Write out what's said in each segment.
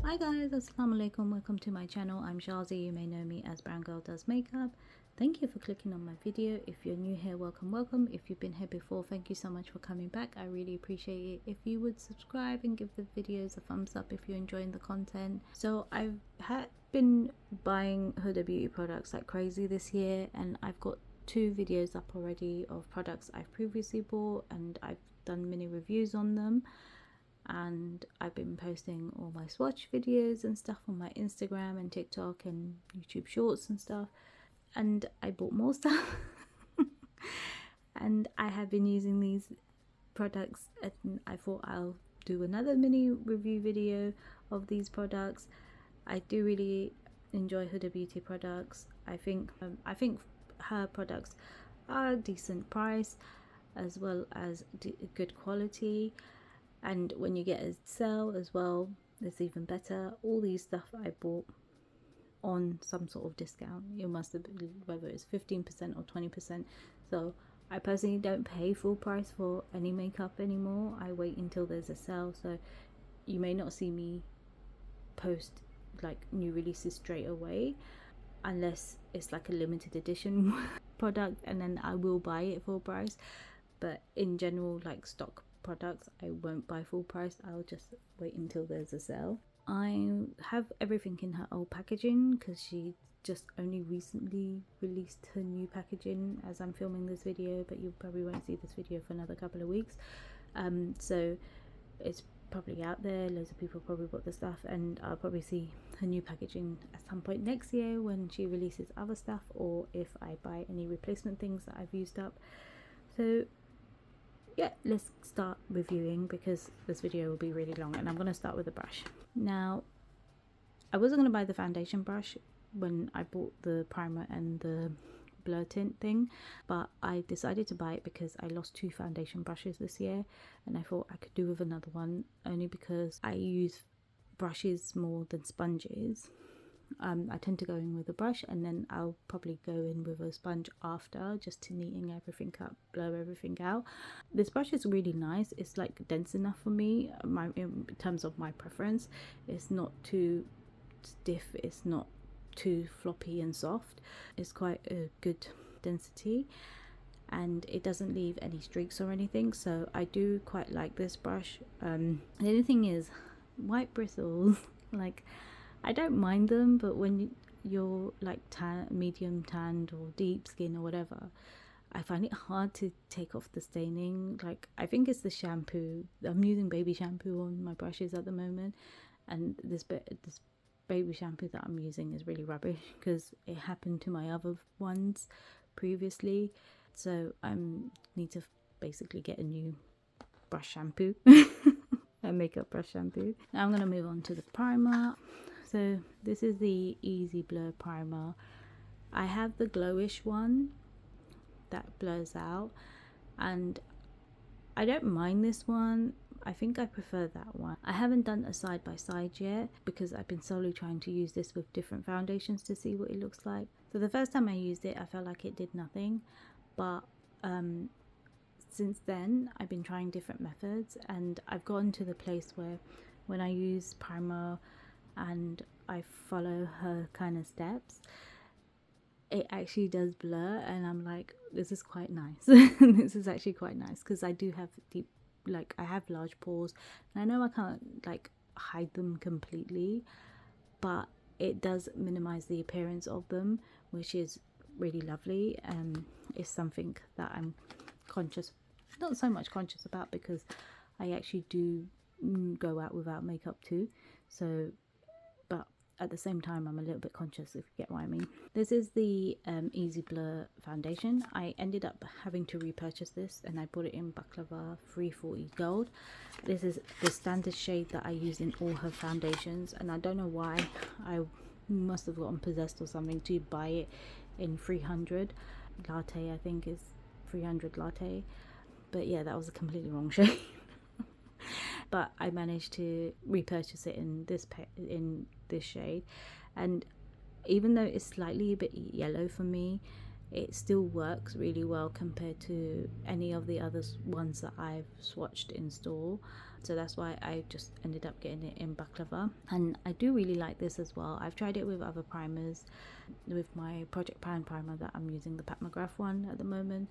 Hi guys, assalamu alaikum, welcome to my channel. I'm Shazi, you may know me as Brown Girl Does Makeup. Thank you for clicking on my video. If you're new here, welcome. If you've been here before, thank you so much for coming back. I really appreciate it if you would subscribe and give the videos a thumbs up if you're enjoying the content. So I've been buying Huda beauty products like crazy this year, and I've got 2 videos up already of products I've previously bought, and I've done mini reviews on them. And I've been posting all my swatch videos and stuff on my Instagram and TikTok and YouTube shorts and stuff, and I bought more stuff and I have been using these products, and I thought I'll do another mini review video of these products. I do really enjoy Huda Beauty products. I think her products are a decent price as well as good quality, and when you get a sale as well, it's even better. All these stuff I bought on some sort of discount. It must have been, whether it's 15% or 20%. So I personally don't pay full price for any makeup anymore. I wait until there's a sale. So you may not see me post like new releases straight away unless it's like a limited edition product, and then I will buy it full price. But in general, like stock products, I won't buy full price. I'll just wait until there's a sale. I have everything in her old packaging because she just only recently released her new packaging as I'm filming this video, but you probably won't see this video for another couple of weeks. So it's probably out there. Loads of people probably bought the stuff, and I'll probably see her new packaging at some point next year when she releases other stuff, or if I buy any replacement things that I've used up. So yeah, let's start reviewing because this video will be really long, and I'm going to start with a brush. Now, I wasn't going to buy the foundation brush when I bought the primer and the blur tint thing, but I decided to buy it because I lost 2 foundation brushes this year, and I thought I could do with another one, only because I use brushes more than sponges. I tend to go in with a brush, and then I'll probably go in with a sponge after, just to neaten everything up, blur everything out. This brush is really nice. It's like dense enough for me, in terms of my preference. It's not too stiff, it's not too floppy and soft. It's quite a good density, and it doesn't leave any streaks or anything, so I do quite like this brush. The only thing is white bristles. Like, I don't mind them, but when you're like medium tanned or deep skin or whatever, I find it hard to take off the staining. Like, I think it's the shampoo. I'm using baby shampoo on my brushes at the moment, and this baby shampoo that I'm using is really rubbish because it happened to my other ones previously. So I need to basically get a new brush shampoo, a makeup brush shampoo. Now I'm going to move on to the primer. So this is the Easy Blur Primer. I have the glowish one that blurs out, and I don't mind this one. I think I prefer that one. I haven't done a side by side yet because I've been solely trying to use this with different foundations to see what it looks like. So the first time I used it, I felt like it did nothing, but since then I've been trying different methods, and I've gotten to the place where when I use primer and I follow her kind of steps, it actually does blur, and I'm like, this is quite nice. This is actually quite nice because I do have deep, like, I have large pores, and I know I can't like hide them completely, but it does minimize the appearance of them, which is really lovely. It's something that I'm not so much conscious about, because I actually do go out without makeup too, so, but at the same time I'm a little bit conscious, if you get what I mean. This is the Easy Blur foundation. I ended up having to repurchase this, and I bought it in Baklava 340 Gold. This is the standard shade that I use in all her foundations, and I don't know why. I must have gotten possessed or something to buy it in 300 Latte, I think is 300 Latte, but yeah, that was a completely wrong shade. But I managed to repurchase it in this shade, and even though it's slightly a bit yellow for me, it still works really well compared to any of the other ones that I've swatched in store. So that's why I just ended up getting it in Baklava, and I do really like this as well. I've tried it with other primers, with my Project Pan primer that I'm using, the Pat McGrath one at the moment,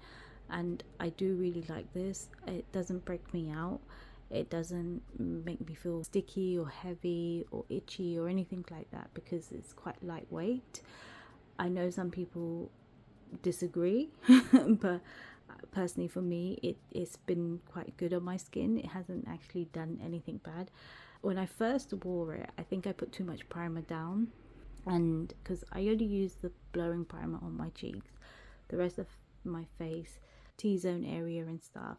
and I do really like this. It doesn't break me out, it doesn't make me feel sticky or heavy or itchy or anything like that, because it's quite lightweight. I know some people disagree but personally for me it's been quite good on my skin. It hasn't actually done anything bad. When I first wore it, I think I put too much primer down, and because I only use the blurring primer on my cheeks, the rest of my face, T-zone area and stuff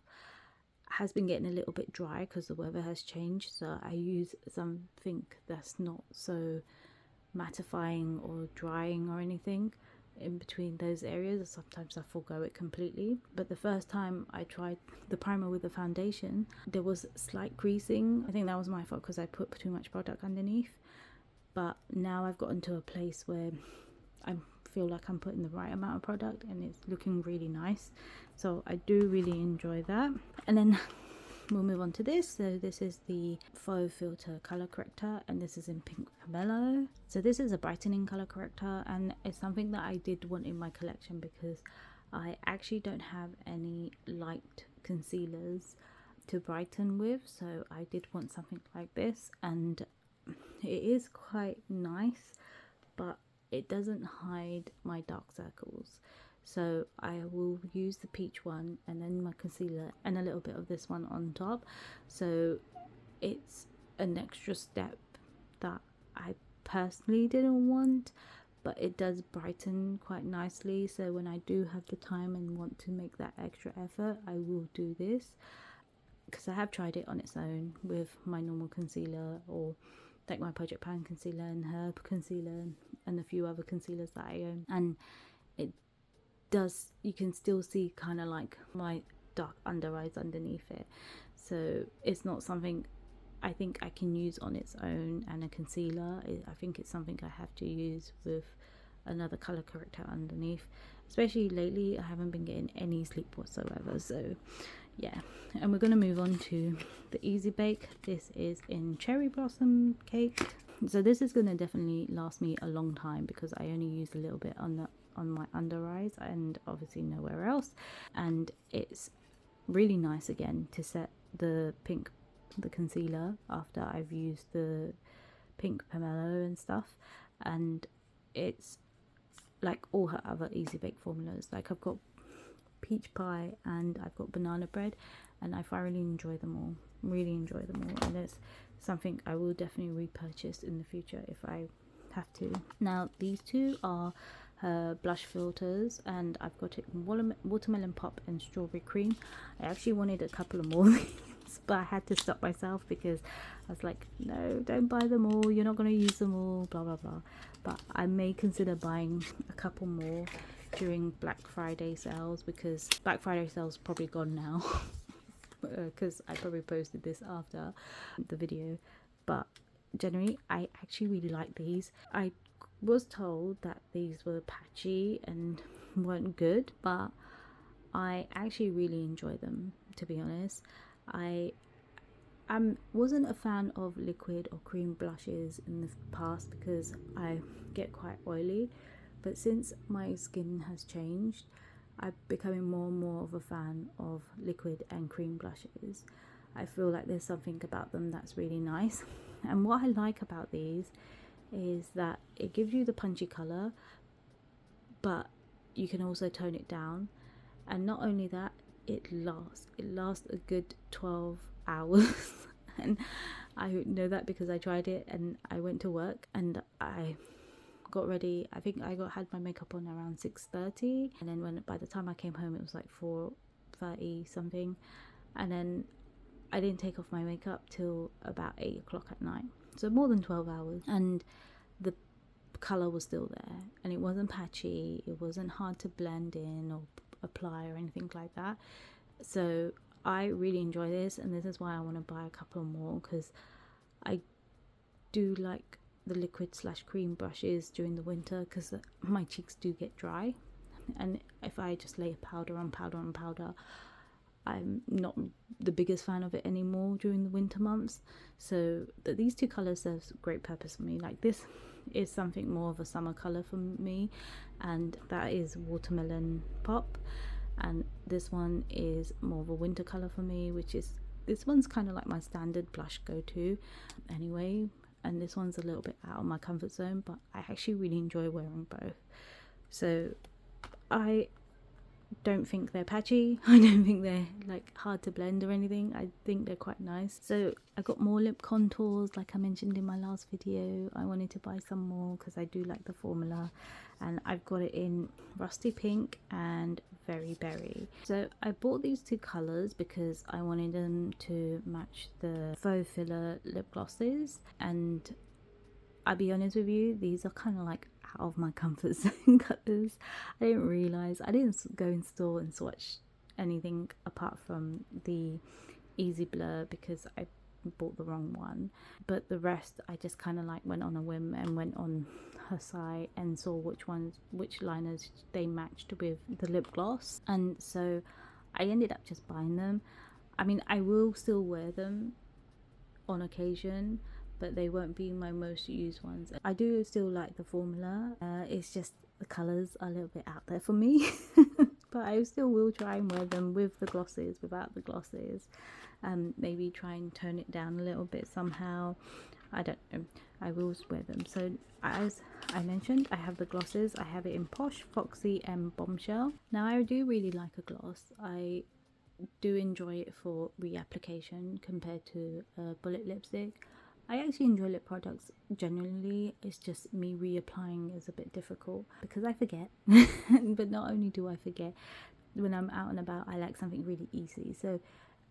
has been getting a little bit dry because the weather has changed, so I use something that's not so mattifying or drying or anything in between those areas. Sometimes I forego it completely, but the first time I tried the primer with the foundation, there was slight creasing. I think that was my fault because I put too much product underneath, but now I've gotten to a place where I feel like I'm putting the right amount of product and it's looking really nice, so I do really enjoy that. And then we'll move on to this. So this is the Faux Filter Color Corrector, and this is in Pink Pomelo. So this is a brightening color corrector, and it's something that I did want in my collection because I actually don't have any light concealers to brighten with, so I did want something like this, and it is quite nice, but it doesn't hide my dark circles. So I will use the peach one and then my concealer and a little bit of this one on top. So it's an extra step that I personally didn't want, but it does brighten quite nicely. So when I do have the time and want to make that extra effort, I will do this, because I have tried it on its own with my normal concealer, or like my Project Pan concealer and Herb concealer and a few other concealers that I own, and it does, you can still see kind of like my dark under eyes underneath it. So it's not something I think I can use on its own and a concealer. I think it's something I have to use with another color corrector underneath. Especially lately I haven't been getting any sleep whatsoever, so yeah. And we're going to move on to the Easy Bake. This is in Cherry Blossom Cake. So this is going to definitely last me a long time because I only used a little bit on my under eyes and obviously nowhere else, and it's really nice again to set the concealer after I've used the pink pomelo and stuff. And it's like all her other Easy Bake formulas. Like I've got peach pie and I've got banana bread, and I thoroughly enjoy them all, really enjoy them all, and it's something I will definitely repurchase in the future if I have to. Now these two are her blush filters, and I've got it in watermelon pop and strawberry cream. I actually wanted a couple of more of these, but I had to stop myself because I was like, no, don't buy them all, you're not going to use them all, blah blah blah. But I may consider buying a couple more during Black Friday sales, because Black Friday sales probably gone now because I probably posted this after the video. But generally I actually really like these. I was told that these were patchy and weren't good, but I actually really enjoy them, to be honest. I wasn't a fan of liquid or cream blushes in the past because I get quite oily, but since my skin has changed, I'm becoming more and more of a fan of liquid and cream blushes. I feel like there's something about them that's really nice. And what I like about these is that it gives you the punchy colour, but you can also tone it down. And not only that, it lasts a good 12 hours and I know that because I tried it and I went to work and I got ready. I think I had my makeup on around 6:30, and then by the time I came home it was like 4:30 something, and then I didn't take off my makeup till about 8 o'clock at night. So more than 12 hours, and the colour was still there, and it wasn't patchy, it wasn't hard to blend in or apply or anything like that. So I really enjoy this, and this is why I want to buy a couple more, because I do like the liquid / cream brushes during the winter because my cheeks do get dry. and if I just lay powder on powder on powder, I'm not the biggest fan of it anymore during the winter months. So these two colors serve great purpose for me. Like this is something more of a summer color for me, and that is Watermelon Pop, and this one is more of a winter color for me, which is, this one's kind of like my standard blush go-to anyway, and this one's a little bit out of my comfort zone, but I actually really enjoy wearing both. So I don't think they're patchy. I don't think they're like hard to blend or anything. I think they're quite nice. So I got more lip contours like I mentioned in my last video. I wanted to buy some more because I do like the formula, and I've got it in Rusty Pink and Very Berry. So I bought these two colors because I wanted them to match the faux filler lip glosses, and I'll be honest with you, these are kind of like out of my comfort zone colors. I didn't realize, I didn't go in store and swatch anything apart from the Easy Blur because I bought the wrong one, but the rest I just kind of like went on a whim and went on her site and saw which liners they matched with the lip gloss, and so I ended up just buying them. I mean, I will still wear them on occasion, but they won't be my most used ones. I do still like the formula, it's just the colours are a little bit out there for me. But I still will try and wear them with the glosses, without the glosses, maybe try and tone it down a little bit somehow. I don't know, I will wear them. So as I mentioned, I have the glosses. I have it in Posh, Foxy and Bombshell. Now I do really like a gloss. I do enjoy it for reapplication compared to a bullet lipstick. I actually enjoy lip products generally. It's just me reapplying is a bit difficult because I forget. But not only do I forget, when I'm out and about I like something really easy. So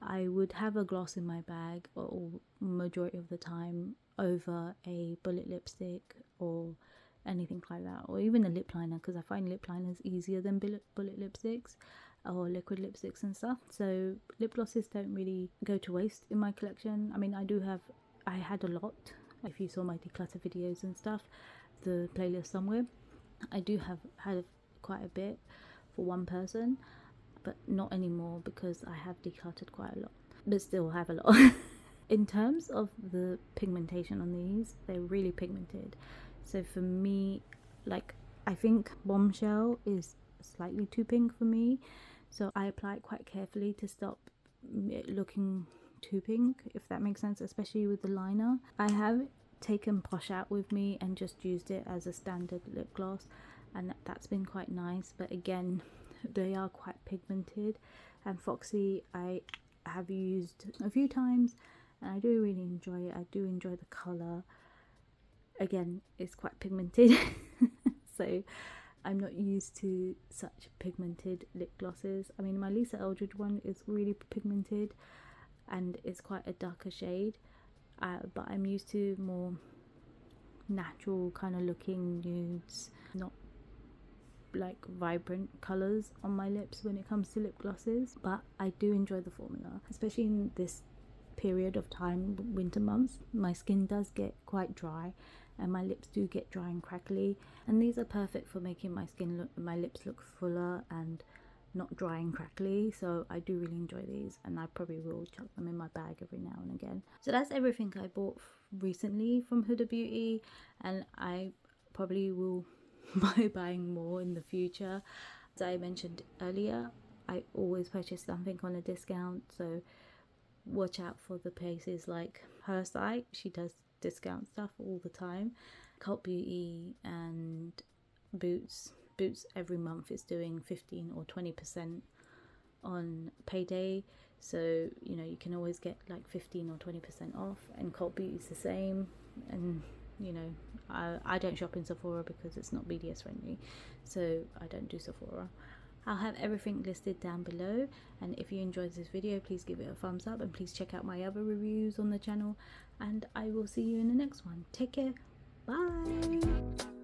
I would have a gloss in my bag or majority of the time over a bullet lipstick or anything like that, or even a lip liner, because I find lip liners easier than bullet lipsticks or liquid lipsticks and stuff. So lip glosses don't really go to waste in my collection. I mean, I had a lot. If you saw my declutter videos and stuff, the playlist somewhere, I do have had quite a bit for one person, but not anymore because I have decluttered quite a lot, but still have a lot. In terms of the pigmentation on these, they're really pigmented. So for me, like, I think Bombshell is slightly too pink for me, so I apply it quite carefully to stop it looking too pink, if that makes sense, especially with the liner. I have taken Posh out with me and just used it as a standard lip gloss, and that's been quite nice, but again, they are quite pigmented. And Foxy I have used a few times and I do really enjoy it. I do enjoy the colour. Again, it's quite pigmented. So I'm not used to such pigmented lip glosses. I mean, my Lisa Eldridge one is really pigmented and it's quite a darker shade, but I'm used to more natural kind of looking nudes, not like vibrant colours on my lips when it comes to lip glosses. But I do enjoy the formula, especially in this period of time, winter months. My skin does get quite dry and my lips do get dry and crackly, and these are perfect for making my lips look fuller and not dry and crackly. So I do really enjoy these, and I probably will chuck them in my bag every now and again. So that's everything I bought recently from Huda Beauty, and I probably will by buying more in the future. As I mentioned earlier, I always purchase something on a discount, so watch out for the places like her site. She does discount stuff all the time. Cult Beauty and Boots every month is doing 15 or 20% on payday, so you know, you can always get like 15 or 20% off, and Cult Beauty is the same. And you know, I don't shop in Sephora because it's not BDS friendly, so I don't do Sephora. I'll have everything listed down below, and if you enjoyed this video, please give it a thumbs up and please check out my other reviews on the channel, and I will see you in the next one. Take care, bye.